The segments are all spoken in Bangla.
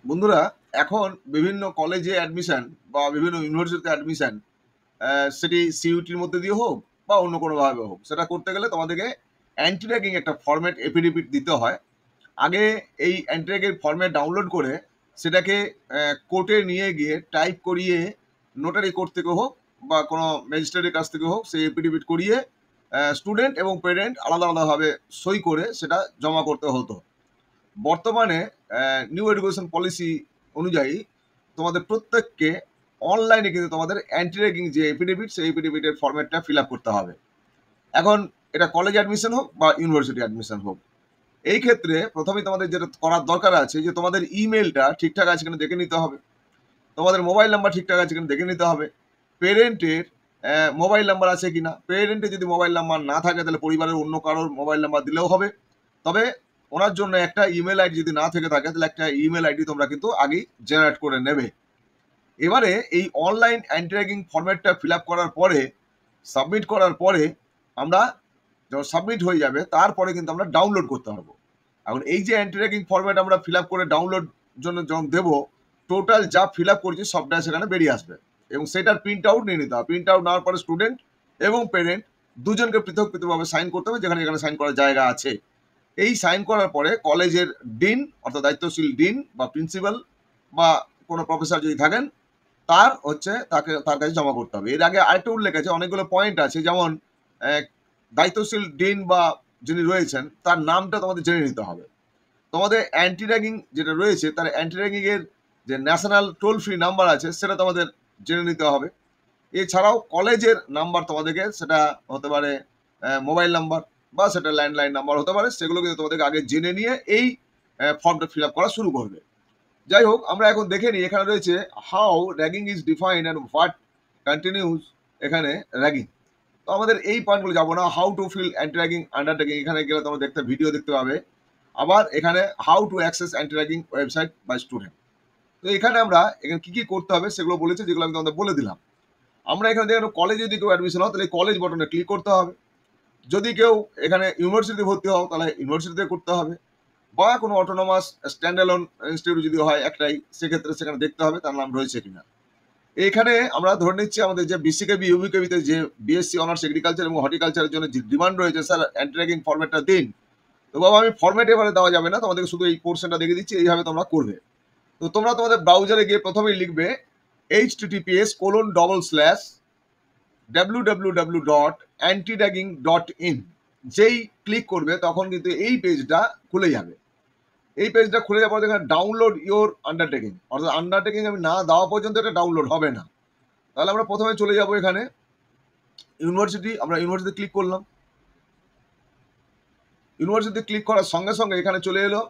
বন্ধুরা, এখন বিভিন্ন কলেজে অ্যাডমিশন বা বিভিন্ন ইউনিভার্সিটিতে অ্যাডমিশন সেটি সিইউটির মধ্যে দিয়ে হোক বা অন্য কোনোভাবে হোক, সেটা করতে গেলে তোমাদেরকে অ্যান্টি র্যাগিং একটা ফরম্যাট এফিডেভিট দিতে হয়। আগে এই অ্যান্টি র্যাগের ফরম্যাট ডাউনলোড করে সেটাকে কোর্টে নিয়ে গিয়ে টাইপ করিয়ে নোটারি কোর্ট থেকে হোক বা কোনো ম্যাজিস্ট্রেটের কাছ থেকে হোক সেই এফিডেভিট করিয়ে স্টুডেন্ট এবং পেরেন্ট আলাদা আলাদাভাবে সই করে সেটা জমা করতে হতো। বর্তমানে নিউ এডুকেশন পলিসি অনুযায়ী তোমাদের প্রত্যেককে অনলাইনে কিন্তু তোমাদের অ্যান্টি র্যাগিং যে এফিডেভিট সেই এফিডেভিটের ফরম্যাটটা ফিল আপ করতে হবে। এখন এটা কলেজ অ্যাডমিশন হোক বা ইউনিভার্সিটি অ্যাডমিশন হোক, এই ক্ষেত্রে প্রথমেই তোমাদের যেটা করার দরকার আছে যে তোমাদের ইমেলটা ঠিকঠাক আছে কিনা দেখে নিতে হবে, তোমাদের মোবাইল নাম্বার ঠিকঠাক আছে কিনা দেখে নিতে হবে, পেরেন্টের মোবাইল নাম্বার আছে কিনা। পেরেন্টের যদি মোবাইল নাম্বার না থাকে তাহলে পরিবারের অন্য কারোর মোবাইল নাম্বার দিলেও হবে। তবে ওনার জন্য একটা ইমেল আইডি যদি না থেকে থাকে তাহলে একটা ইমেল আইডি তোমরা কিন্তু আগেই জেনারেট করে নেবে। এবারে এই অনলাইন অ্যান্টি র্যাগিং ফরম্যাটটা ফিল আপ করার পরে, সাবমিট করার পরে, আমরা যখন সাবমিট হয়ে যাবে তারপরে কিন্তু আমরা ডাউনলোড করতে পারবো। এখন এই যে অ্যান্টি র্যাগিং ফরম্যাট আমরা ফিল আপ করে ডাউনলোড জন্য যখন দেবো, টোটাল যা ফিল আপ করেছি সবটা সেখানে বেরিয়ে আসবে এবং সেটার প্রিন্ট আউট নিয়ে নিতে হবে। প্রিন্ট আউট নেওয়ার পরে স্টুডেন্ট এবং পেরেন্ট দুজনকে পৃথক পৃথকভাবে সাইন করতে হবে, যেখানে যেখানে সাইন করার জায়গা আছে। এই সাইন করার পরে কলেজের ডিন অর্থাৎ দায়িত্বশীল ডিন বা প্রিন্সিপাল বা কোনো প্রফেসর যদি থাকেন তার কাছে জমা করতে হবে। এর আগে আরেকটা উল্লেখ আছে, অনেকগুলো পয়েন্ট আছে, যেমন দায়িত্বশীল ডিন বা যিনি রয়েছেন তার নামটা তোমাদের জেনে নিতে হবে। তোমাদের অ্যান্টি র্যাগিং যেটা রয়েছে তার অ্যান্টি র্যাগিং এর যে ন্যাশনাল টোল ফ্রি নাম্বার আছে সেটা তোমাদের জেনে নিতে হবে। এছাড়াও কলেজের নাম্বার তোমাদেরকে, সেটা হতে পারে মোবাইল নাম্বার বা সেটা ল্যান্ডলাইন নাম্বার হতে পারে, সেগুলো কিন্তু তোমাদেরকে আগে জেনে নিয়ে এই ফর্মটা ফিল আপ করা শুরু করবে। যাই হোক, আমরা এখন দেখে নিই। এখানে রয়েছে how ragging is defined and what continues এখানে র্যাগিং। তো আমাদের এই পয়েন্টগুলো যাবো না। How to fill anti ragging undertaking, এখানে গেলে তোমরা ভিডিও দেখতে পাবে। আবার এখানে how to access anti ragging website by student. তো এখানে আমরা এখানে কি কি করতে হবে সেগুলো বলেছে, যেগুলো আমি তোমাদের বলে দিলাম। আমরা এখানে দেখেন কলেজে যদি কেউ অ্যাডমিশন হয় তাহলে কলেজ বটনে ক্লিক করতে হবে। যদি কেউ এখানে ইউনিভার্সিটিতে ভর্তি হও তাহলে ইউনিভার্সিটিতে করতে হবে, বা কোনো অটোনমাস স্ট্যান্ডঅ্যালোন ইনস্টিটিউট যদি হয় একটাই, সেক্ষেত্রে সেখানে দেখতে হবে তার নাম রয়েছে কিনা। এখানে আমরা ধরে নিচ্ছি আমাদের যে বিসিকেবি ইউবিকেবিতে যে বিএসসি অনার্স এগ্রিকালচার এবং হর্টিকালচারের জন্য যে ডিমান্ড রয়েছে, স্যার অ্যান্টি র্যাগিং ফরম্যাটটা দিন। তো বাবা, আমি ফরম্যাট এবারে দেওয়া যাবে না, তোমাদেরকে শুধু এই পোর্শনটা দেখে দিচ্ছি, এইভাবে তোমরা করবে। তো তোমরা তোমাদের ব্রাউজারে গিয়ে প্রথমেই লিখবে https://www.antidagging.in। যেই ক্লিক করবে তখন কিন্তু এই পেজটা খুলে যাবে। এই পেজটা খুলে যাওয়ার পর এখানে ডাউনলোড ইওর আন্ডারটেকিং, অর্থাৎ আন্ডারটেকিং আমি না দেওয়া পর্যন্ত এটা ডাউনলোড হবে না। তাহলে আমরা প্রথমে চলে যাব এখানে ইউনিভার্সিটি, আমরা ইউনিভার্সিটি ক্লিক করলাম। ইউনিভার্সিটি ক্লিক করার সঙ্গে সঙ্গে এখানে চলে এলো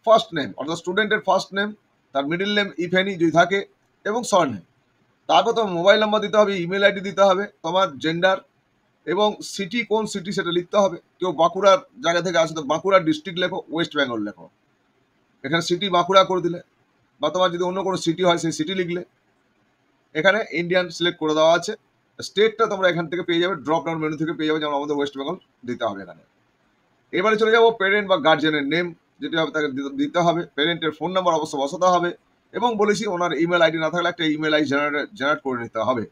ফার্স্ট নেম, অর্থাৎ স্টুডেন্টের ফার্স্ট নেম, তার মিডল নেম ইফ এনি যদি থাকে, এবং সারনেম। তারপর তোমার মোবাইল নাম্বার দিতে হবে, ইমেল আইডি দিতে হবে, তোমার জেন্ডার এবং সিটি, কোন সিটি সেটা লিখতে হবে। কেউ বাঁকুড়ার জায়গা থেকে আসে তো বাঁকুড়া ডিস্ট্রিক্ট লেখো, ওয়েস্ট বেঙ্গল লেখো। এখানে সিটি বাঁকুড়া করে দিলে, বা তোমার যদি অন্য কোনো সিটি হয় সেই সিটি লিখলে। এখানে ইন্ডিয়ান সিলেক্ট করে দেওয়া আছে। স্টেটটা তোমরা এখান থেকে পেয়ে যাবে, ড্রপ ডাউন মেনু থেকে পেয়ে যাবে, যেমন আমাদের ওয়েস্ট বেঙ্গল দিতে হবে এখানে। এবারে চলে যাবো পেরেন্ট বা গার্জেনের নেম যেটি হবে তাকে দিতে হবে। পেরেন্টের ফোন নাম্বার অবশ্য বসাতে হবে, এবং বলেছি ওনার ইমেল আইডি না থাকলে একটা ইমেল আইডি জেনারেট করে নিতে হবে।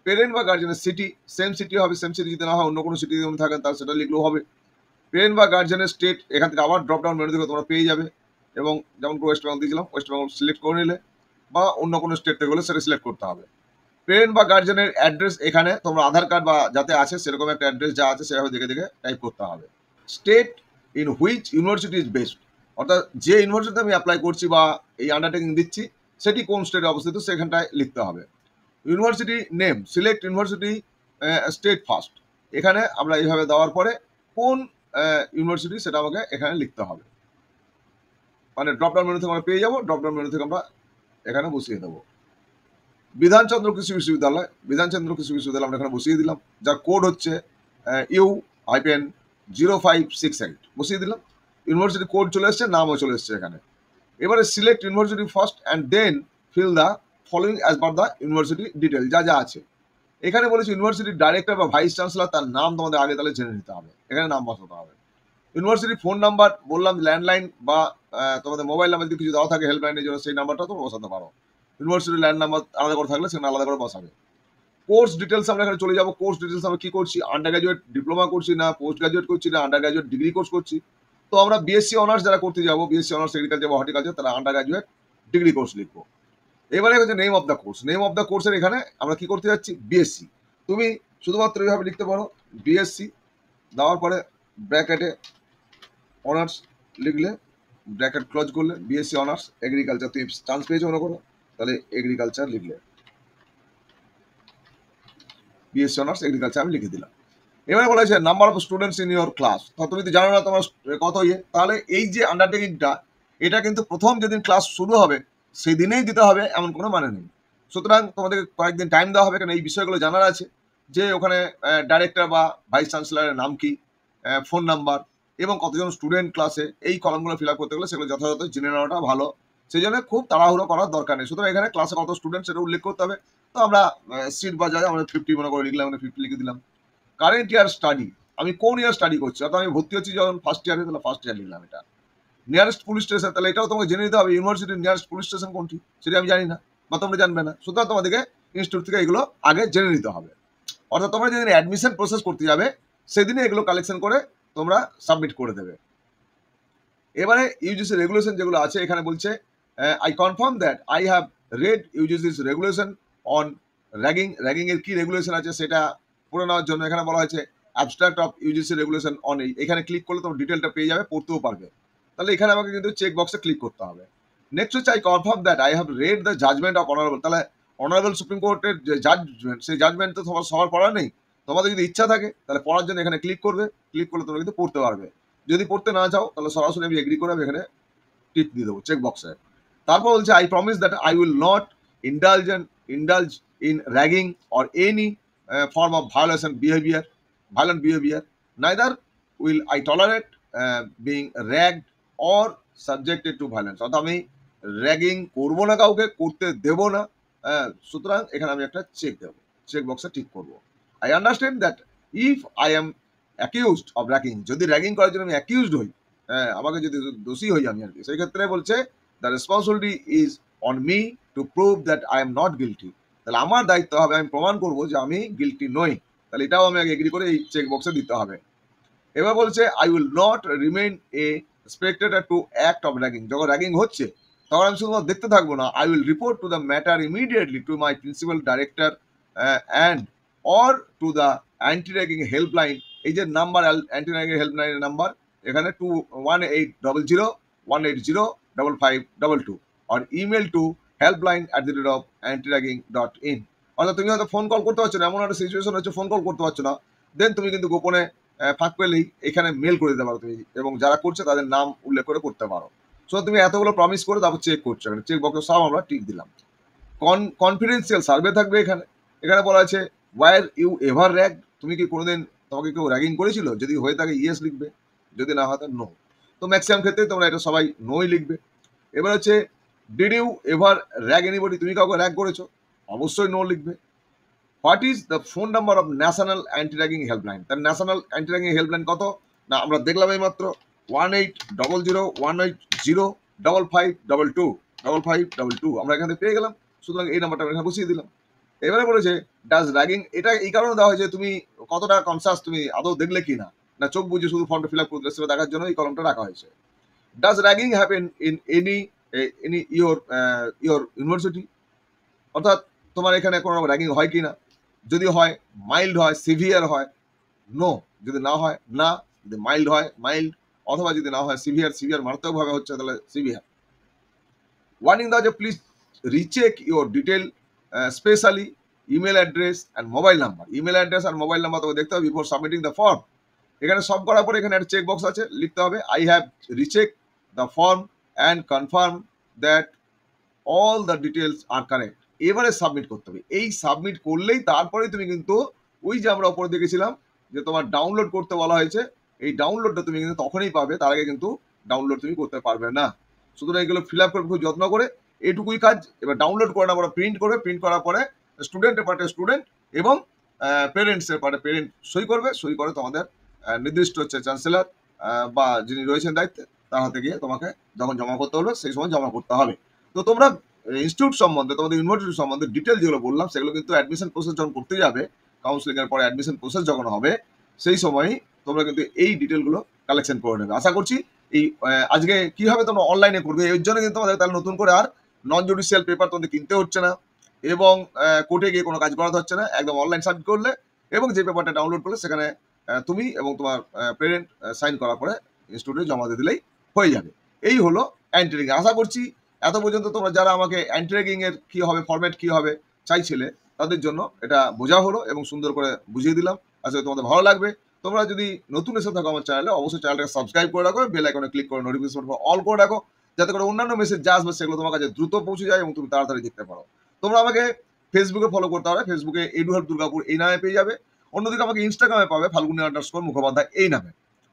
পেরেন্ট বা গার্জেনের সিটি, সেম সিটি হবে, সেম সিটি যদি না হয় অন্য কোনো সিটি যদি থাকেন তাহলে সেটা লিখলেও হবে। পেরেন্ট বা গার্জেনের স্টেট এখান থেকে আবার ড্রপ ডাউন মেনু থেকে তোমরা পেয়ে যাবে, এবং যেমন ওয়েস্ট বেঙ্গল দিয়েছিলাম ওয়েস্ট বেঙ্গল সিলেক্ট করে নিলে, বা অন্য কোনো স্টেট থেকে হলে সেটা সিলেক্ট করতে হবে। পেরেন্ট বা গার্জেনের অ্যাড্রেস এখানে তোমরা আধার কার্ড বা যাতে আছে সেরকম একটা অ্যাড্রেস যা আছে সেভাবে দেখে দেখে টাইপ করতে হবে। State in which university is best, অর্থাৎ যে ইউনিভার্সিটিতে আমি অ্যাপ্লাই করছি বা এই আন্ডারটেকিং দিচ্ছি সেটি কোন স্টেটে অবস্থিত সেখানটায় লিখতে হবে। University name, select university state first. এখানে আমরা এইভাবে দেওয়ার পরে কোন ইউনিভার্সিটি সেটা আমাকে এখানে লিখতে হবে, মানে ড্রপডাউন মেনু থেকে আমরা পেয়ে যাবো, ড্রপডাউন মেনু থেকে আমরা এখানে বসিয়ে দেবো। বিধানচন্দ্র কৃষি বিশ্ববিদ্যালয়, বিধানচন্দ্র কৃষি বিশ্ববিদ্যালয় আমরা এখানে বসিয়ে দিলাম, যার কোড হচ্ছে U-0568, বসিয়ে দিলাম। ইউনিভার্সিটি কোড চলে এসছে, নামও চলে এসছে এখানে। এবারে select university first and then fill the following as per the university detail, যা যা আছে। এখানে বলেছি ইউনিভার্সিটির ডাইরেক্টর বা ভাইস চ্যান্সেলর, তার নাম তোমাদের আগে তাহলে জেনে নিতে হবে, এখানে নাম বসাতে হবে। ইউনিভার্সিটি ফোন নাম্বার বললাম, ল্যান্ডলাইন বা তোমাদের মোবাইল নাম্বার যদি কিছু দেওয়া থাকে হেল্পলাইনের জন্য, সেই নাম্বারটা তোমরা বসাতে পারো। ইউনিভার্সিটি ল্যান্ড নাম্বার আলাদা করে থাকলে সেখানে আলাদা করে বসাবে। কোর্স ডিটেলস আমরা এখানে চলে যাবো। কোর্স ডিটেলস আমরা কি করছি, আন্ডার গ্রাজুয়েট ডিপ্লোমা করছি না পোস্ট গ্রাজুয়েট করছি না আন্ডার গ্রাজুয়েট ডিগ্রি কোর্স করছি। তো আমরা বিএসসি অনার্স যারা করতে যাবো, বিএসসি অনার্স এগ্রিকালচার বা হর্টিকালচার, তারা আন্ডার গ্রাজুয়েট ডিগ্রি কোর্স লিখবো। এবারে হচ্ছে name of the course. Name of the কোর্সের এখানে আমরা কি করতে যাচ্ছি, বিএসসি। তুমি শুধুমাত্র এইভাবে লিখতে পারো, বিএসসি দেওয়ার পরে ব্র্যাকেটে অনার্স লিখলে, ব্র্যাকেট ক্লোজ করলে, বিএসসি অনার্স এগ্রিকালচার। তুমি চান্স পেয়েছো মনে করো, তাহলে এগ্রিকালচার লিখলে, বিএসসি অনার্স এগ্রিকালচার আমি লিখে দিলাম। এবারে বলা হয়েছে number of students in your class. তো তুমি তো জানো না তোমার কত ইয়ে, তাহলে এই যে আন্ডারটেকিংটা, এটা কিন্তু প্রথম যেদিন ক্লাস শুরু হবে সেই দিনেই দিতে হবে এমন কোনো মানে নেই। সুতরাং তোমাদের কয়েকদিন টাইম দেওয়া হবে, কারণ এই বিষয়গুলো জানার আছে যে ওখানে ডাইরেক্টর বা ভাইস চ্যান্সেলরের নাম কি, ফোন নাম্বার এবং কতজন স্টুডেন্ট ক্লাসে, এই কলমগুলো ফিল আপ করতে গেলে সেগুলো যথাযথ জেনে নেওয়াটা ভালো। সেই জন্য খুব তাড়াহুড়ো করার দরকার নেই। সুতরাং এখানে ক্লাসে কত স্টুডেন্ট সেটা উল্লেখ করতে হবে। তো আমরা সিট বা যায় আমরা 50 মনে করে লিখলাম, 50 লিখে দিলাম। কারেন্ট ইয়ার স্টাডি, আমি কোন ইয়ার স্টাডি করছি, অর্থাৎ আমি ভর্তি হচ্ছি যখন ফার্স্ট ইয়ারে, তাহলে ফার্স্ট ইয়ার লিখলাম। এটা নিয়ারেস্ট পুলিশ স্টেশন, তাহলে এটাও তোমাকে জেনে নিতে হবে ইউনিভার্সিটির নিয়ারেস্ট পুলিশ স্টেশন কোনটি, সেটা আমি জানি না বা তোমরা জানবে না। সুতরাং তোমাদেরকে ইনস্টিটিউট থেকে এগুলো আগে জেনে নিতে হবে। অর্থাৎ তোমরা যেদিন অ্যাডমিশন প্রসেস করতে যাবে সেদিনে এগুলো কালেকশন করে তোমরা সাবমিট করে দেবে। এবারে ইউজিসি রেগুলেশন যেগুলো আছে এখানে বলছে, I confirm that I have read UGC's regulation on ragging. Ragging এর কি রেগুলেশন আছে সেটা পড়ে নেওয়ার জন্য এখানে বলা হয়েছে abstract of UGC regulation on. এখানে ক্লিক করলে তোমার ডিটেলটা পেয়ে যাবে, পড়তেও পারবে। তাহলে এখানে আমাকে কিন্তু চেক বক্সে ক্লিক করতে হবে। নেক্সট হচ্ছে I confirm that I have read the judgement of honourable. তাহলে অনারেবল সুপ্রিম কোর্টের যে জাজমেন্ট, সেই জাজমেন্ট তো সবার পড়া নেই। তোমাদের যদি ইচ্ছা থাকে তাহলে পড়ার জন্য এখানে ক্লিক করবে, ক্লিক করলে তোমরা কিন্তু পড়তে পারবে। যদি পড়তে না চাও তাহলে সরাসরি আমি এগ্রি করে আমি এখানে টিক দিয়ে দেবো চেক বক্সে। তারপর বলছে I promise that I will not indulge in ragging or any form of violent behavior, neither will I tolerate being ragged or subjected to violence। অর্থাৎ আমি র্যাগিং করবো না, কাউকে করতে দেবো না। সুতরাং এখানে আমি একটা চেক দেবো, চেক বক্সে টিক করবো। I understand that if I am accused of ragging, যদি র্যাগিং করার জন্য আমি অ্যাকিউজড হই, আমাকে যদি দোষী হই আমি আর কি, সেই ক্ষেত্রে বলছে the responsibility is on me to prove that I am not guilty. তাহলে আমার দায়িত্ব হবে আমি প্রমাণ করবো যে আমি গিলটি নই। তাহলে এটাও আমি আগে এগ্রি করে এই চেক বক্সে দিতে হবে। এবার বলছে I will not remain A spectator to act of ragging. যখন র্যাগিং হচ্ছে তখন আমি শুধুমাত্র দেখতে থাকবো না, I will report to the matter immediately to my principal director and or to the anti ragging helpline. এই যে নাম্বার অ্যান্টি র্যাগিং হেল্পলাইনের নাম্বার এখানে 218001805522 আর ইমেল টু helpline@antiragging.in। অর্থাৎ তুমি হয়তো ফোন কল করতে পারছো না, এমন একটা সিচুয়েশন হচ্ছে ফোন কল করতে পারছো না, দেন তুমি কিন্তু গোপনে ফাঁক পেলেই এখানে মেল করে দিতে পারো তুমি, এবং যারা করছে তাদের নাম উল্লেখ করে করতে পারো। সো তুমি এতগুলো প্রমিস করে তারপর চেক করছো, এখানে চেক বক্সে সব আমরা টিক দিলাম। কনফিডেন্সিয়াল সার্ভে থাকবে এখানে। এখানে বলা আছে ওয়ার ইউ এভার র্যাগ, তুমি কি কোনোদিন তোমাকে কেউ র্যাগিং করেছিল, যদি হয়ে থাকে ইয়েস লিখবে, যদি না হয় তাহলে নো। তো ম্যাক্সিমাম ক্ষেত্রে তোমরা এটা সবাই নোই লিখবে। এবার হচ্ছে did you ever rag anybody, তুমি কাউকে র্যাগ করেছো, অবশ্যই নো লিখবে। What is the phone number of national anti ragging helpline. তার ন্যাশনাল অ্যান্টি র্যাগিং হেল্পলাইন কত না আমরা দেখলাম এই মাত্র 1800180522 আমরা এখানে পেয়ে গেলাম। সুতরাং এই নাম্বারটা আমি এখানে বসিয়ে দিলাম। এবারে বলেছে ডাজ র্যাগিং, এটা এই কারণে দেওয়া হয়েছে তুমি কতটা কনসাস, তুমি আদৌ দেখলে কি না, না চোখ বুঝে শুধু ফর্মটা ফিল আপ করতে সেটা দেখার জন্য এই কলমটা রাখা হয়েছে। Does ragging happen in any your university, অর্থাৎ তোমার এখানে কোনো র্যাগিং হয় কি না, যদি হয় মাইল্ড হয়, সিভিয়ার হয় নো, যদি না হয় না, যদি মাইল্ড হয় মাইল্ড, অথবা যদি না হয় সিভিয়ার মারাত্মকভাবে হচ্ছে তাহলে সিভিয়ার। ওয়ার্নিং দেওয়া যে please recheck your detail specially email address and mobile number. Email address আর মোবাইল নাম্বার তোমাকে দেখতে হবে বিফোর সাবমিটিং দ্য ফর্ম। এখানে সব করার পরে এখানে একটা চেক বক্স আছে, লিখতে হবে I have recheck the form and confirm that all the details are correct. এবারে সাবমিট করতে হবে। এই সাবমিট করলেই তারপরেই তুমি কিন্তু ওই যে আমরা উপরে দেখেছিলাম যে তোমার ডাউনলোড করতে বলা হয়েছে, এই ডাউনলোডটা তুমি কিন্তু তখনই পাবে, তার আগে কিন্তু ডাউনলোড তুমি করতে পারবে না। সুতরাং এগুলো ফিল আপ করে খুব যত্ন করে, এইটুকুই কাজ। এবার ডাউনলোড করে না পরে প্রিন্ট করবে, প্রিন্ট করার পরে স্টুডেন্টের পার্টে স্টুডেন্ট এবং পেরেন্টসের পার্টে পেরেন্ট সই করবে, সই করে তোমাদের নির্দিষ্ট হচ্ছে চ্যান্সেলর বা যিনি রয়েছেন দায়িত্বে তার হাতে গিয়ে তোমাকে যখন জমা করতে হলো সেই সময় জমা করতে হবে। তো তোমরা ইনস্টিটিউট সম্বন্ধে, তোমাদের ইউনিভার্সিটি সম্বন্ধে ডিটেল যেগুলো বললাম সেগুলো কিন্তু অ্যাডমিশন প্রসেস যখন করতে যাবে, কাউন্সিলিং এর পরে অ্যাডমিশন প্রসেস যখন হবে সেই সময়ই তোমরা কিন্তু এই ডিটেলগুলো কালেকশন করে নেবে। আশা করছি এই আজকে কিভাবে তোমরা অনলাইনে করবে এর জন্য কিন্তু তোমাদের তাহলে নতুন করে আর নন জুডিশিয়াল পেপার তোমাদের কিনতে হচ্ছে না এবং কোর্টে গিয়ে কোনো কাজ করাতে হচ্ছে না। একদম অনলাইন সাবমিট করলে এবং যে পেপারটা ডাউনলোড করলে সেখানে তুমি এবং তোমার পেরেন্ট সাইন করার পরে ইনস্টিটিউটে জমা দিয়ে দিলেই হয়ে যাবে। এই হলো অ্যান্টি র্যাগিং। আশা করছি এত পর্যন্ত তোমরা যারা আমাকে অ্যান্টি র্যাগিং এর কি হবে, ফরম্যাট কি হবে চাইছিলে, তাদের জন্য এটা বোঝা হলো এবং সুন্দর করে বুঝিয়ে দিলাম। আশা তোমাদের ভালো লাগবে। তোমরা যদি নতুন এসে থাকো আমার চ্যানেলে, অবশ্যই চ্যানেলটাকে সাবস্ক্রাইব করে রাখো, বেল আইকনে ক্লিক করে নোটিফিকেশন অল করে রাখো, যাতে করে অন্যান্য মেসেজ যা আসবে সেগুলো তোমার কাছে দ্রুত পৌঁছে যায় এবং তুমি তাড়াতাড়ি দেখতে পারো। তোমরা আমাকে ফেসবুকে ফলো করতে হবে, ফেসবুকে এডু হেল্প দুর্গাপুর এই নামে পেয়ে যাবে। অন্যদিকে আমাকে ইনস্টাগ্রামে পাবে ফাল্গুনি মুখোপাধ্যায় এই নামে।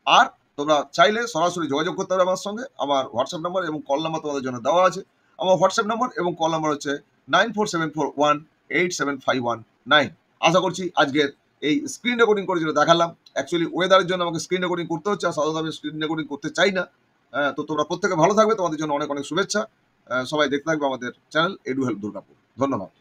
আর তোমরা চাইলে সরাসরি যোগাযোগ করতে পারবে আমার সঙ্গে। আমার হোয়াটসঅ্যাপ নাম্বার এবং কল নাম্বার তোমাদের জন্য দেওয়া আছে। আমার হোয়াটসঅ্যাপ নাম্বার এবং কল নাম্বার হচ্ছে 9474187519। আশা করছি আজকের এই স্ক্রিন রেকর্ডিং করে যেটা দেখালাম, অ্যাকচুয়ালি ওয়েদারের জন্য আমাকে স্ক্রিন রেকর্ডিং করতে হচ্ছে, আর সাধারণত আমি স্ক্রিন রেকর্ডিং করতে চাই না। তো তোমরা প্রত্যেকে ভালো থাকবে, তোমাদের জন্য অনেক অনেক শুভেচ্ছা। সবাই দেখতে থাকবে আমাদের চ্যানেল এডু হেল্প দুর্গাপুর। ধন্যবাদ।